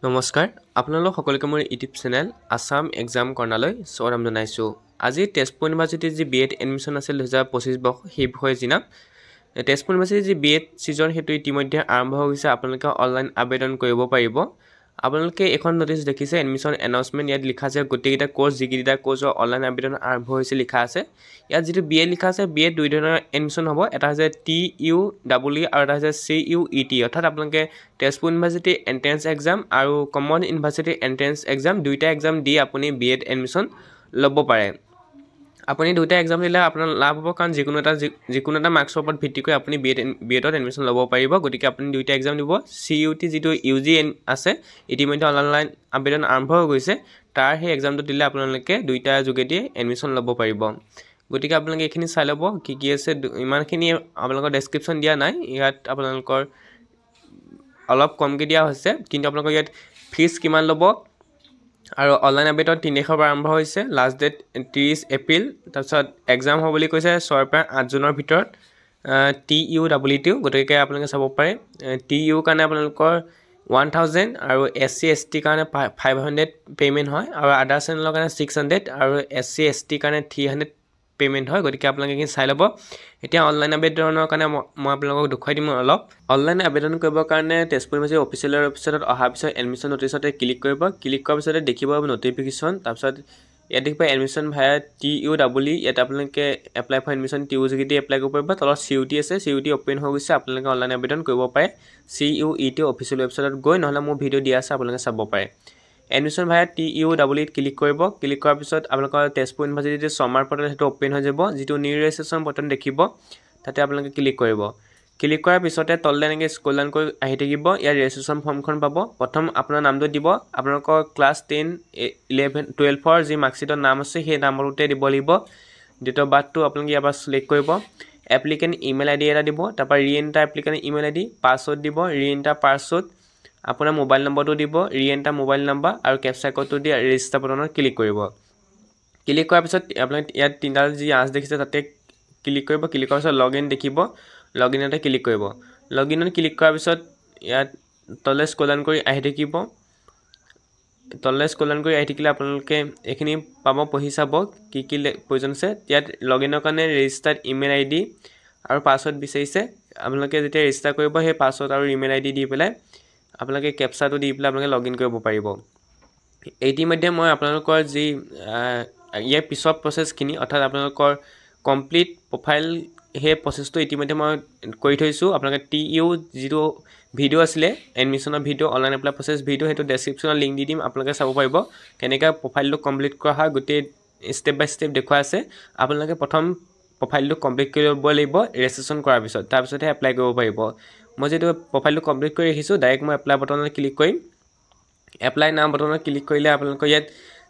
নমস্কাৰ আপোনালোক সকলোকে মোৰ ইউটিউব চেনেল আসাম এক্সাম কৰ্ণালৈ স্বাগতম জনাইছোঁ। আজি তেজপুৰ ইউনিভাৰ্চিটিৰ যি বিএড এডমিশ্যন আছিল 2025 বৰ্ষ সেই বিষয়ে জনাম। তেজপুৰ ইউনিভাৰ্চিটিৰ যি বিএড ছিজন সেইটো ইতিমধ্যে আৰম্ভ হৈ গৈছে। আপোনালোকে অনলাইন আবেদন কৰিব পাৰিব। আপোনালোকে এখন নটিচ দেখিছে এডমিশ্যন এনাউন্সমেণ্ট, ইয়াত লিখা আছে গোটেইকেইটা কোৰ্ছ যিকেইটা কোৰ্ছৰ অনলাইন আবেদন আৰম্ভ হৈছে লিখা আছে। ইয়াত যিটো বিএড লিখা আছে বিএড দুই ধৰণৰ এডমিশ্যন হ'ব, এটা হৈছে TUEE আৰু এটা হৈছে CUET, অৰ্থাৎ আপোনালোকে তেজপুৰ ইউনিভাৰ্চিটি এণ্ট্ৰেন্স এক্সাম আৰু কমন ইউনিভাৰ্চিটি এণ্ট্ৰেন্স এক্সাম দুইটা এক্সাম দি আপুনি বিএড এডমিশ্যন ল'ব পাৰে। আপুনি দুইটা এক্সাম দিলে আপোনাৰ লাভ হ'ব, কাৰণ যিকোনো এটা মাৰ্কছৰ ওপৰত ভিত্তি কৰি আপুনি বিএডত এডমিশ্যন ল'ব পাৰিব। গতিকে আপুনি দুইটা এক্সাম দিব। CUT যিটো UG আছে ইতিমধ্যে অনলাইন আবেদন আৰম্ভ হৈ গৈছে, তাৰ সেই এক্সামটো দিলে আপোনালোকে দুইটা যোগেদি এডমিশ্যন ল'ব পাৰিব। গতিকে আপোনালোকে এইখিনি চাই ল'ব কি কি আছে। ইমানখিনি আপোনালোকৰ ডেছক্ৰিপশ্যন দিয়া নাই, ইয়াত আপোনালোকৰ অলপ কমকৈ দিয়া হৈছে, কিন্তু আপোনালোকৰ ইয়াত ফিজ কিমান ল'ব আৰু অনলাইন আবেদন 3 তাৰিখৰ পৰা আৰম্ভ হৈছে, লাষ্ট ডেট 30 এপ্ৰিল। তাৰপিছত এক্সাম হ'ব বুলি কৈছে 6 পৰা 8 জুনৰ ভিতৰত। TUEE, গতিকে আপোনালোকে চাব পাৰে। TU কাৰণে আপোনালোকৰ 1000 আৰু SC ST কাৰণে 500 পে'মেণ্ট হয়, আৰু আদাৰ চেনেলৰ কাৰণে 600 আৰু SC ST কাৰণে 300 পে'মেণ্ট হয়। গতিকে আপোনালোকে এইখিনি চাই ল'ব। এতিয়া অনলাইন আবেদনৰ কাৰণে মই আপোনালোকক দেখুৱাই দিম অলপ। অনলাইন আবেদন কৰিবৰ কাৰণে তেজপুৰ ইউনিভাৰ্চিটি অফিচিয়েল ৱেবছাইটত অহাৰ পিছত এডমিশ্যন নটিচতে ক্লিক কৰিব। ক্লিক কৰাৰ পিছতে দেখিব নটিফিকেশ্যন, তাৰপিছত ইয়াত দেখিব এডমিশ্যন ভায়া TUEE, ইয়াত আপোনালোকে এপ্লাই ফৰ এডমিশ্যন TU যোগেদি এপ্লাই কৰিব পাৰিব। তলত CUT আছে, CUT অ'পেন হৈ গৈছে, আপোনালোকে অনলাইন আবেদন কৰিব পাৰে CUET অফিচিয়েল ৱেবছাইটত গৈ, নহ'লে মোৰ ভিডিঅ' দিয়া আছে আপোনালোকে চাব পাৰে। এডমিশ্যন ভায়া TUEE ক্লিক কৰিব। ক্লিক কৰাৰ পিছত আপোনালোকৰ তেজপুৰ ইউনিভাৰ্চিটিৰ ছমাৰ পৰ্টেল সেইটো অ'পেন হৈ যাব। যিটো নিউ ৰেজিষ্ট্ৰেশ্যন বটন দেখিব তাতে আপোনালোকে ক্লিক কৰিব। ক্লিক কৰাৰ পিছতে তললৈ এনেকৈ স্ক্ৰল ডাউন কৰি আহি থাকিব। ইয়াত ৰেজিষ্ট্ৰেশ্যন ফৰ্মখন পাব। প্ৰথম আপোনাৰ নামটো দিব, আপোনালোকৰ ক্লাছ 10, 11, 12ৰ যি মাৰ্কশ্বিটৰ নাম আছে সেই নামতে দিব লাগিব। ডেট অফ বাৰ্থটো আপোনালোকে ইয়াৰ পৰা ছিলেক্ট কৰিব। এপ্লিকেণ্ট ইমেইল ID এটা দিব, তাৰপৰা ৰিএণ্টাৰ এপ্লিকেণ্ট ইমেইল ID, পাছৱৰ্ড দিব, ৰিএণ্টাৰ পাছৱৰ্ড, আপোনাৰ মোবাইল নম্বৰটো দিব, ৰিএণ্টাৰ মোবাইল নম্বৰ আৰু কেপচা ক'ডটো দি ৰেজিষ্টাৰ বটনত ক্লিক কৰিব। ক্লিক কৰাৰ পিছত আপোনালোকে ইয়াত তিনিটা যি আঁচ দেখিছে তাতে ক্লিক কৰিব। ক্লিক কৰাৰ পিছত লগ ইন দেখিব, লগ ইনতে ক্লিক কৰিব। লগ ইনত ক্লিক কৰাৰ পিছত ইয়াত তললৈ স্ক্ৰল ডাউন কৰি আহি থাকিব। তললৈ স্ক্ৰল ডাউন কৰি আহি থাকিলে আপোনালোকে এইখিনি পাব, পঢ়ি চাব কি কি প্ৰয়োজন আছে। ইয়াত লগ ইনৰ কাৰণে ৰেজিষ্টাৰ্ড ইমেইল ID আৰু পাছৱৰ্ড বিচাৰিছে। আপোনালোকে যেতিয়া ৰেজিষ্টাৰ কৰিব সেই পাছৱৰ্ড আৰু ইমেইল ID দি পেলাই আপোনালোকে কেপচাটো দি পেলাই আপোনালোকে লগ ইন কৰিব পাৰিব। ইতিমধ্যে মই আপোনালোকৰ যি ইয়াৰ পিছৰ প্ৰচেছখিনি, অৰ্থাৎ আপোনালোকৰ কমপ্লিট প্ৰফাইল সেই প্ৰচেছটো ইতিমধ্যে মই কৰি থৈছোঁ। আপোনালোকে TU যিটো ভিডিঅ' আছিলে এডমিশ্যনৰ video', online apply process video', সেইটো ডেছক্ৰিপশ্যনত লিংক দি দিম, আপোনালোকে চাব পাৰিব কেনেকৈ প্ৰফাইলটো কমপ্লিট কৰা হয়। গোটেই ষ্টেপ বাই ষ্টেপ দেখুৱাই আছে। আপোনালোকে প্ৰথম প্ৰফাইলটো কমপ্লিট কৰি ল'ব লাগিব ৰেজিষ্ট্ৰেশ্যন কৰাৰ পিছত, তাৰপিছতহে এপ্লাই কৰিব পাৰিব। মই যিহেতু প্ৰফাইলটো কমপ্লিট কৰি ৰাখিছোঁ, ডাইৰেক্ট মই এপ্লাই বটনত ক্লিক কৰিম। এপ্লাই নাও বটনত ক্লিক কৰিলে আপোনালোকৰ ইয়াত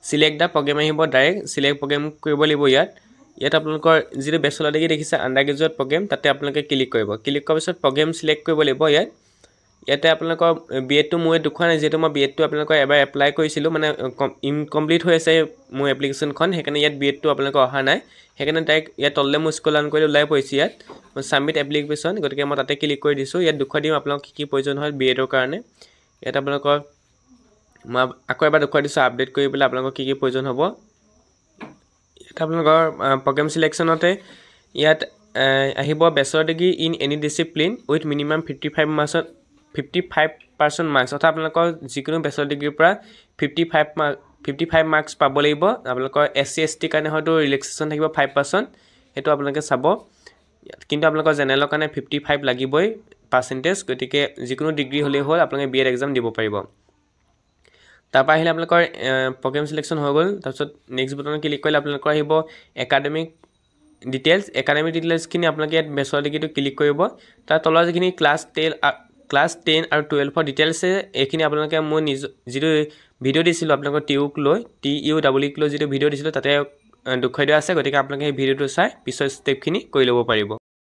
চিলেক্ট দ্য প্ৰগ্ৰেম আহিব, ডাইৰেক্ট চিলেক্ট প্ৰগ্ৰেম কৰিব লাগিব। ইয়াত আপোনালোকৰ যিটো বেচেলৰ ডিগ্ৰী দেখিছে আণ্ডাৰ গ্ৰেজুৱেট প্ৰগ্ৰেম, তাতে আপোনালোকে ক্লিক কৰিব। ক্লিক কৰাৰ পিছত প্ৰগ্ৰেম চিলেক্ট কৰিব লাগিব। ইয়াতে আপোনালোকৰ বিএডটো মই দেখুওৱা নাই, যিহেতু মই বিএডটো আপোনালোকৰ এবাৰ এপ্লাই কৰিছিলোঁ, মানে ইনকমপ্লিট হৈ আছে মোৰ এপ্লিকেশ্যনখন, সেইকাৰণে ইয়াত বিএডটো আপোনালোকৰ অহা নাই। সেইকাৰণে ডাইৰেক্ট ইয়াত তললৈ মই স্ক্ৰল ডাউন কৰি ওলাই পৰিছোঁ। ইয়াত ছাবমিট এপ্লিকেশ্যন, গতিকে মই তাতে ক্লিক কৰি দিছোঁ। ইয়াত দেখুৱাই দিম আপোনালোকক কি কি প্ৰয়োজন হয় বিএডৰ কাৰণে। ইয়াত আপোনালোকৰ মই আকৌ এবাৰ দেখুৱাই দিছোঁ আপডেট কৰি পেলাই আপোনালোকৰ কি কি প্ৰয়োজন হ'ব। ইয়াত আপোনালোকৰ প্ৰগ্ৰেম চিলেকশ্যনতে ইয়াত আহিব bachelor degree in any discipline with minimum 55% marks, অৰ্থাৎ আপোনালোকৰ যিকোনো বেচেলৰ ডিগ্ৰীৰ পৰা 55 মাৰ্কছ পাব লাগিব। আপোনালোকৰ SC ST কাৰণে হয়তো ৰিলেক্সেশ্যন থাকিব 5%, সেইটো আপোনালোকে চাব। কিন্তু আপোনালোকৰ জেনেৰেলৰ কাৰণে 55 লাগিবই পাৰ্চেণ্টেজ, গতিকে যিকোনো ডিগ্ৰী হ'লেই হ'ল, আপোনালোকে বিএড এক্সাম দিব পাৰিব। তাৰপৰা আহিলে আপোনালোকৰ প্ৰগ্ৰেম চিলেকশ্যন হৈ গ'ল। তাৰপিছত নেক্সট বটনত ক্লিক কৰিলে আপোনালোকৰ আহিব একাডেমিক ডিটেইলছ। একাডেমিক ডিটেইলছখিনি আপোনালোকে ইয়াত বেচেলৰ ডিগ্ৰীটো ক্লিক কৰিব। তাৰ তলৰ যিখিনি ক্লাছ 10 আৰু 12ৰ ডিটেইলছে, এইখিনি আপোনালোকে মই যিটো ভিডিঅ' দিছিলোঁ আপোনালোকৰ TUEE লৈ যিটো ভিডিঅ' দিছিলোঁ তাতে দেখুৱাই দিয়া আছে। গতিকে আপোনালোকে সেই ভিডিঅ'টো চাই পিছৰ ষ্টেপখিনি কৰি ল'ব পাৰিব।